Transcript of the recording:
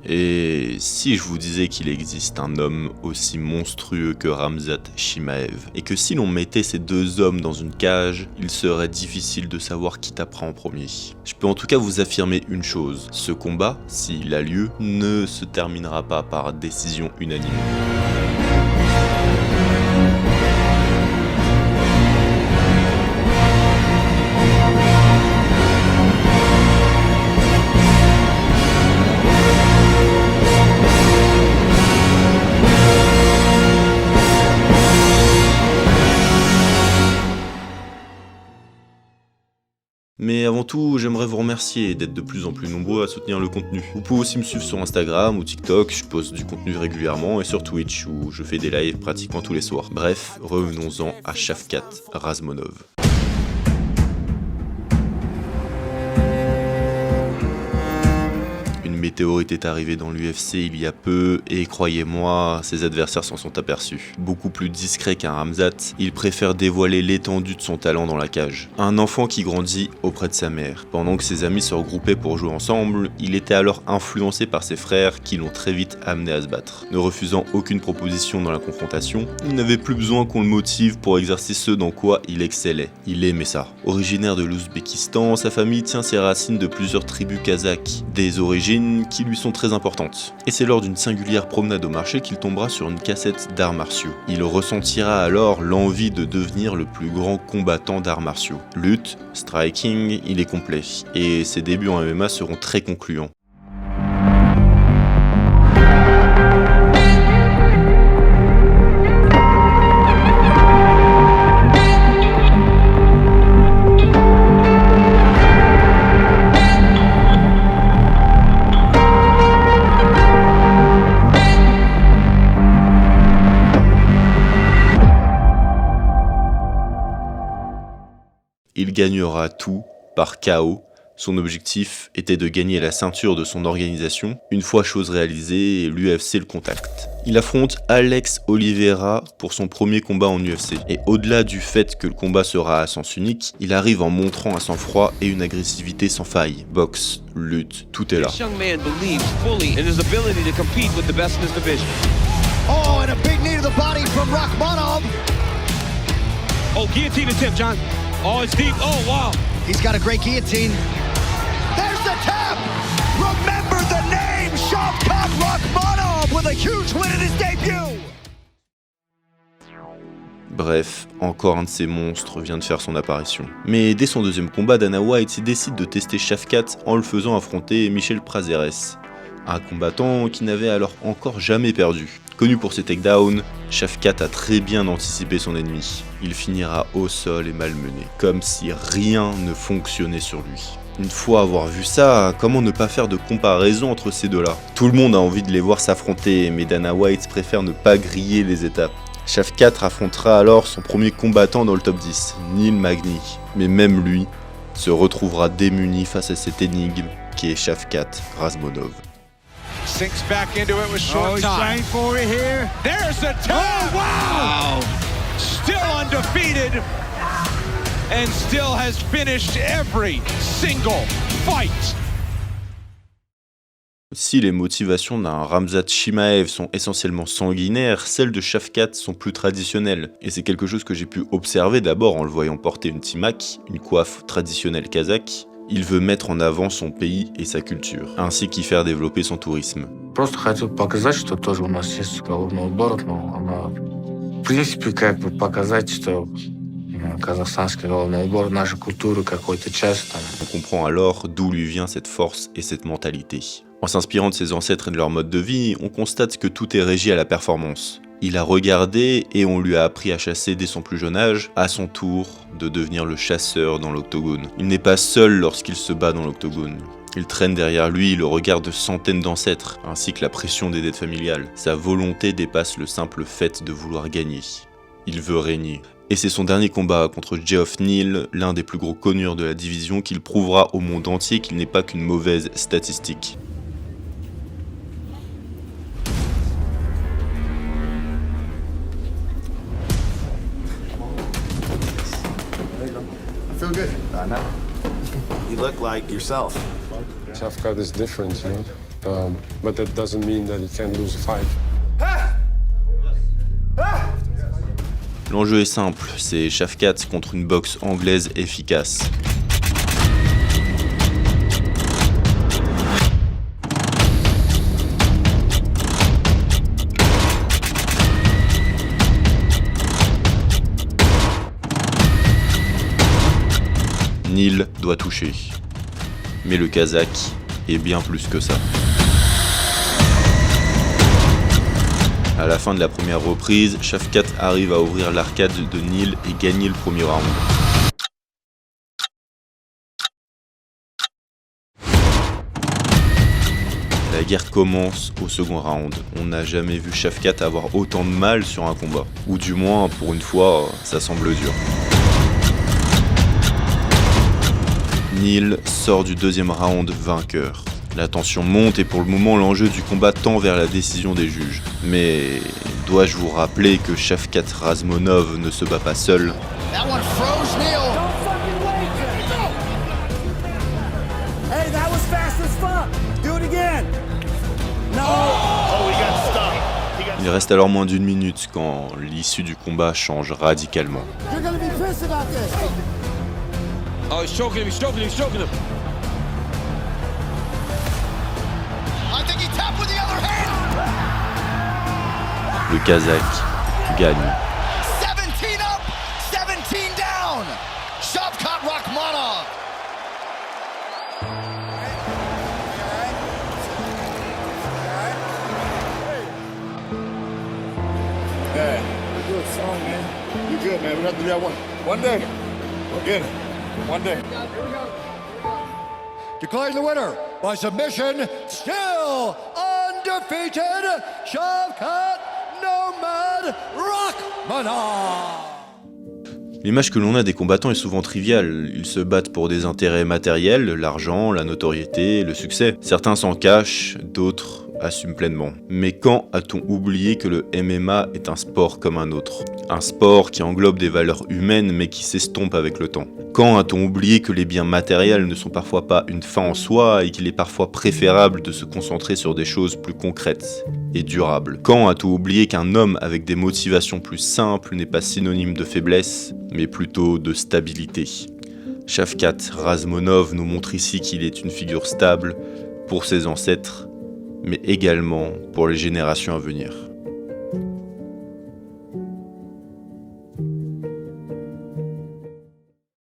Et si je vous disais qu'il existe un homme aussi monstrueux que Khamzat Chimaev, et que si l'on mettait ces deux hommes dans une cage, il serait difficile de savoir qui tapera en premier. Je peux en tout cas vous affirmer une chose, ce combat, s'il a lieu, ne se terminera pas par décision unanime. Mais avant tout, j'aimerais vous remercier d'être de plus en plus nombreux à soutenir le contenu. Vous pouvez aussi me suivre sur Instagram ou TikTok, je poste du contenu régulièrement, et sur Twitch où je fais des lives pratiquement tous les soirs. Bref, revenons-en à Shavkat Razmonov. Une météorite est arrivée dans l'UFC il y a peu et croyez-moi, ses adversaires s'en sont aperçus. Beaucoup plus discret qu'un Khamzat, il préfère dévoiler l'étendue de son talent dans la cage. Un enfant qui grandit auprès de sa mère. Pendant que ses amis se regroupaient pour jouer ensemble, il était alors influencé par ses frères qui l'ont très vite amené à se battre. Ne refusant aucune proposition dans la confrontation, il n'avait plus besoin qu'on le motive pour exercer ce dans quoi il excellait. Il aimait ça. Originaire de l'Ouzbékistan, sa famille tient ses racines de plusieurs tribus kazakhs, des origines qui lui sont très importantes. Et c'est lors d'une singulière promenade au marché qu'il tombera sur une cassette d'arts martiaux. Il ressentira alors l'envie de devenir le plus grand combattant d'arts martiaux. Lutte, striking, il est complet. Et ses débuts en MMA seront très concluants. Il gagnera tout par KO. Son objectif était de gagner la ceinture de son organisation. Une fois chose réalisée, l'UFC le contacte. Il affronte Alex Oliveira pour son premier combat en UFC. Et au-delà du fait que le combat sera à sens unique, il arrive en montrant un sang-froid et une agressivité sans faille. Boxe, lutte, tout est là. Oh, and a big knee to the body from Rakhmonov. Oh, guillotine attempt, John. Oh, it's deep. Oh, wow. He's got a great guillotine. There's the tap. Remember the name, Shavkat Rakhmonov with a huge win in his debut. Bref, encore un de ces monstres vient de faire son apparition. Mais dès son deuxième combat, Dana White décide de tester Shavkat en le faisant affronter Michel Prazeres, un combattant qui n'avait alors encore jamais perdu. Connu pour ses takedowns, Shavkat a très bien anticipé son ennemi. Il finira au sol et malmené, comme si rien ne fonctionnait sur lui. Une fois avoir vu ça, comment ne pas faire de comparaison entre ces deux-là? Tout le monde a envie de les voir s'affronter, mais Dana White préfère ne pas griller les étapes. Shavkat affrontera alors son premier combattant dans le top 10, Neil Magny. Mais même lui se retrouvera démuni face à cette énigme qui est Shavkat Razmonov. Sinks back into it with short time. Trying for it here. There's the tap. Oh, wow. Still undefeated and still has finished every single fight. Si les motivations d'un Khamzat Chimaev sont essentiellement sanguinaires, celles de Shavkat sont plus traditionnelles. Et c'est quelque chose que j'ai pu observer d'abord en le voyant porter une timak, une coiffe traditionnelle kazakh. Il veut mettre en avant son pays et sa culture, ainsi qu'y faire développer son tourisme. Просто хотел показать, что тоже у нас есть головной убор, но она, в принципе, как бы показать, что казахстанский головной убор, наша культура, какой-то часть там. On comprend alors d'où lui vient cette force et cette mentalité. En s'inspirant de ses ancêtres et de leur mode de vie, on constate que tout est régi à la performance. Il a regardé et on lui a appris à chasser dès son plus jeune âge, à son tour de devenir le chasseur dans l'octogone. Il n'est pas seul lorsqu'il se bat dans l'octogone. Il traîne derrière lui le regard de centaines d'ancêtres, ainsi que la pression des dettes familiales. Sa volonté dépasse le simple fait de vouloir gagner. Il veut régner. Et c'est son dernier combat contre Geoff Neal, l'un des plus gros cogneurs de la division, qu'il prouvera au monde entier qu'il n'est pas qu'une mauvaise statistique. Feel good. I know. You look like yourself. Shavkat is different, you know. but that doesn't mean that he can't lose a fight. L'enjeu est simple, c'est Shafkat contre une boxe anglaise efficace. Neil doit toucher. Mais le Kazakh est bien plus que ça. À la fin de la première reprise, Shafkat arrive à ouvrir l'arcade de Neil et gagner le premier round. La guerre commence au second round. On n'a jamais vu Shafkat avoir autant de mal sur un combat. Ou du moins, pour une fois, ça semble dur. Neil sort du deuxième round vainqueur. La tension monte et pour le moment l'enjeu du combat tend vers la décision des juges. Mais dois-je vous rappeler que Shafkat Razmonov ne se bat pas seul? That one froze Neil. Don't fucking wait! Hey, that was fast as fuck! Do it again! No! Oh, he got stopped. Il reste alors moins d'une minute quand l'issue du combat change radicalement. You're gonna be pissed about this! Oh, he's choking him, he's choking him, he's choking him. I think he tapped with the other hand. Le Kazakh gagne. 17 up, 17 down. Shavkat Rakhmonov. Yeah, you're good, son, man. You're good, man. We have to do that one day. We'll get it. One day. Declaring the winner by submission, still undefeated, Shavkat Nomad Rakhmonov. L'image que l'on a des combattants est souvent triviale. Ils se battent pour des intérêts matériels, l'argent, la notoriété, le succès. Certains s'en cachent, d'autres assument pleinement. Mais quand a-t-on oublié que le MMA est un sport comme un autre? Un sport qui englobe des valeurs humaines mais qui s'estompe avec le temps. Quand a-t-on oublié que les biens matériels ne sont parfois pas une fin en soi et qu'il est parfois préférable de se concentrer sur des choses plus concrètes et durables? Quand a-t-on oublié qu'un homme avec des motivations plus simples n'est pas synonyme de faiblesse, mais plutôt de stabilité? Shavkat Razmonov nous montre ici qu'il est une figure stable pour ses ancêtres, mais également pour les générations à venir.